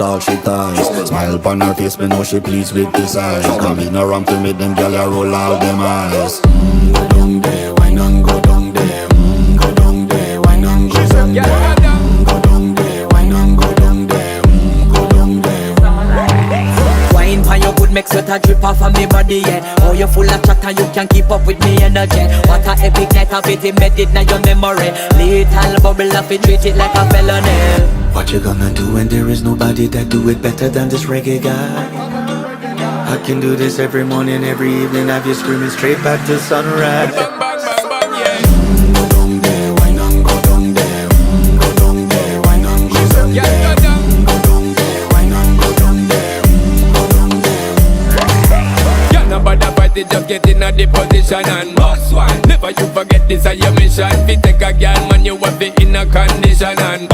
all she ties. Smile upon her face, me know she pleased with this eyes. Come in around to make them gyal a roll out them eyes. Go down there, why not go down there? Go down there, why not go down there? Go down there, why not go down there? Go down there. Wine for your good make sweat a drip off of me body, yeah. Oh, you full of chatter, you can keep up with me energy. What a epic night of it, embedded in your memory. Little bubble of it, treat it like a felony. What you gonna do when there is nobody that do it better than this reggae guy? I can do this every morning, every evening, have you screaming straight back to sunrise. Go down there, why not go down there? Go down there, why not go down there? Go down there, why not go down there? Go down there. You're not bad about it, just get in a the position and boss one. Never you forget this is your mission. If you take a girl, man, you have it in a condition and